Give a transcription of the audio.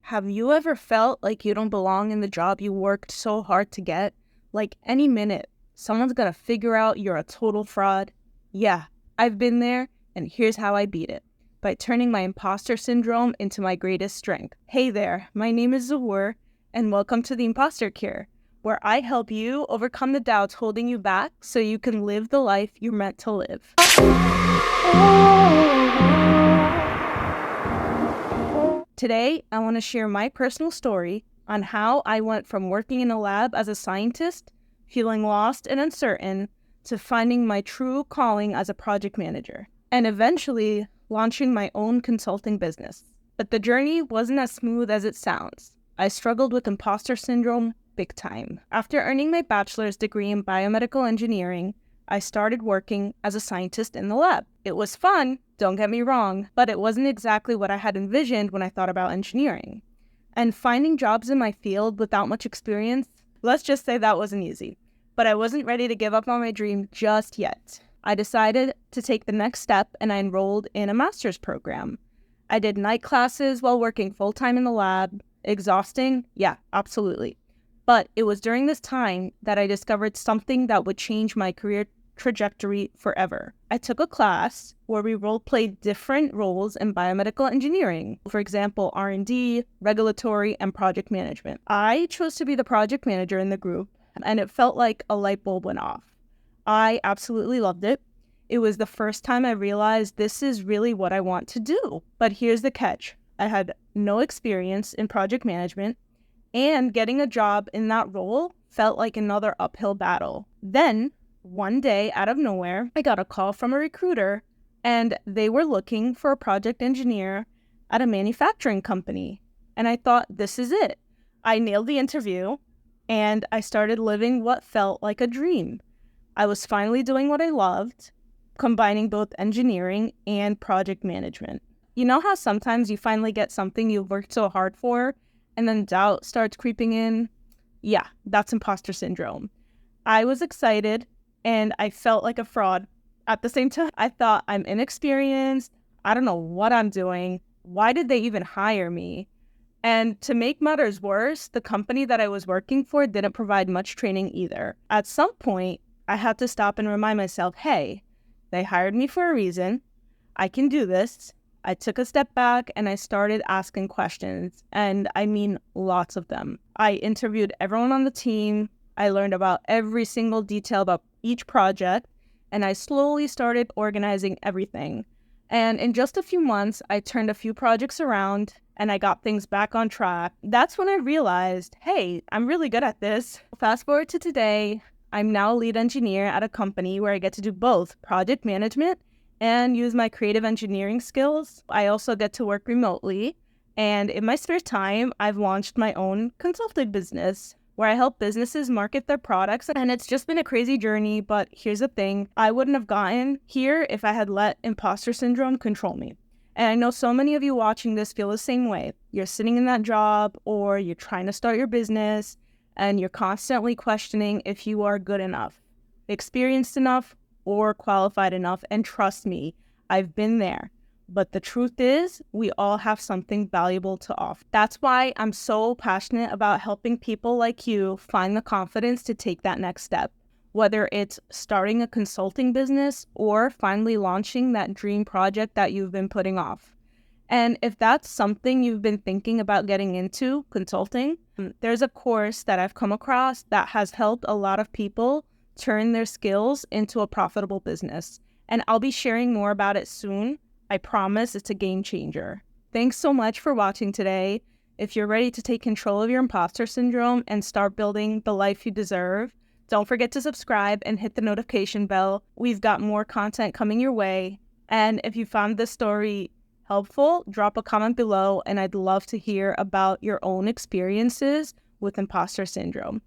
Have you ever felt like you don't belong in the job you worked so hard to get? Like any minute, someone's gonna figure out you're a total fraud? Yeah, I've been there, and here's how I beat it. By turning my imposter syndrome into my greatest strength. Hey there, my name is Zahur, and welcome to the Imposter Cure, where I help you overcome the doubts holding you back so you can live the life you're meant to live. Today, I want to share my personal story on how I went from working in a lab as a scientist, feeling lost and uncertain, to finding my true calling as a project manager, and eventually launching my own consulting business. But the journey wasn't as smooth as it sounds. I struggled with imposter syndrome big time. After earning my bachelor's degree in biomedical engineering, I started working as a scientist in the lab. It was fun, don't get me wrong, but it wasn't exactly what I had envisioned when I thought about engineering. And finding jobs in my field without much experience, let's just say that wasn't easy. But I wasn't ready to give up on my dream just yet. I decided to take the next step and I enrolled in a master's program. I did night classes while working full-time in the lab. Exhausting? Yeah, absolutely. But it was during this time that I discovered something that would change my career trajectory forever. I took a class where we role-played different roles in biomedical engineering. For example, R&D, regulatory, and project management. I chose to be the project manager in the group, and it felt like a light bulb went off. I absolutely loved it. It was the first time I realized this is really what I want to do. But here's the catch. I had no experience in project management, and getting a job in that role felt like another uphill battle. Then, one day, out of nowhere, I got a call from a recruiter, and they were looking for a project engineer at a manufacturing company. And I thought, this is it. I nailed the interview, and I started living what felt like a dream. I was finally doing what I loved, combining both engineering and project management. You know how sometimes you finally get something you've worked so hard for, and then doubt starts creeping in? Yeah, that's imposter syndrome. I was excited, and I felt like a fraud. At the same time, I thought, I'm inexperienced. I don't know what I'm doing. Why did they even hire me? And to make matters worse, the company that I was working for didn't provide much training either. At some point, I had to stop and remind myself, hey, they hired me for a reason. I can do this. I took a step back and I started asking questions, and I mean lots of them. I interviewed everyone on the team. I learned about every single detail about each project, and I slowly started organizing everything. And in just a few months, I turned a few projects around and I got things back on track. That's when I realized, hey, I'm really good at this. Fast forward to today, I'm now a lead engineer at a company where I get to do both project management and use my creative engineering skills. I also get to work remotely. And in my spare time, I've launched my own consulting business where I help businesses market their products. And it's just been a crazy journey, but here's the thing. I wouldn't have gotten here if I had let imposter syndrome control me. And I know so many of you watching this feel the same way. You're sitting in that job, or you're trying to start your business, and you're constantly questioning if you are good enough, experienced enough, or qualified enough. And trust me, I've been there. But the truth is, we all have something valuable to offer. That's why I'm so passionate about helping people like you find the confidence to take that next step, whether it's starting a consulting business or finally launching that dream project that you've been putting off. And if that's something you've been thinking about getting into, consulting, there's a course that I've come across that has helped a lot of people turn their skills into a profitable business. And I'll be sharing more about it soon. I promise it's a game changer. Thanks so much for watching today. If you're ready to take control of your imposter syndrome and start building the life you deserve, don't forget to subscribe and hit the notification bell. We've got more content coming your way. And if you found this story helpful, drop a comment below, and I'd love to hear about your own experiences with imposter syndrome.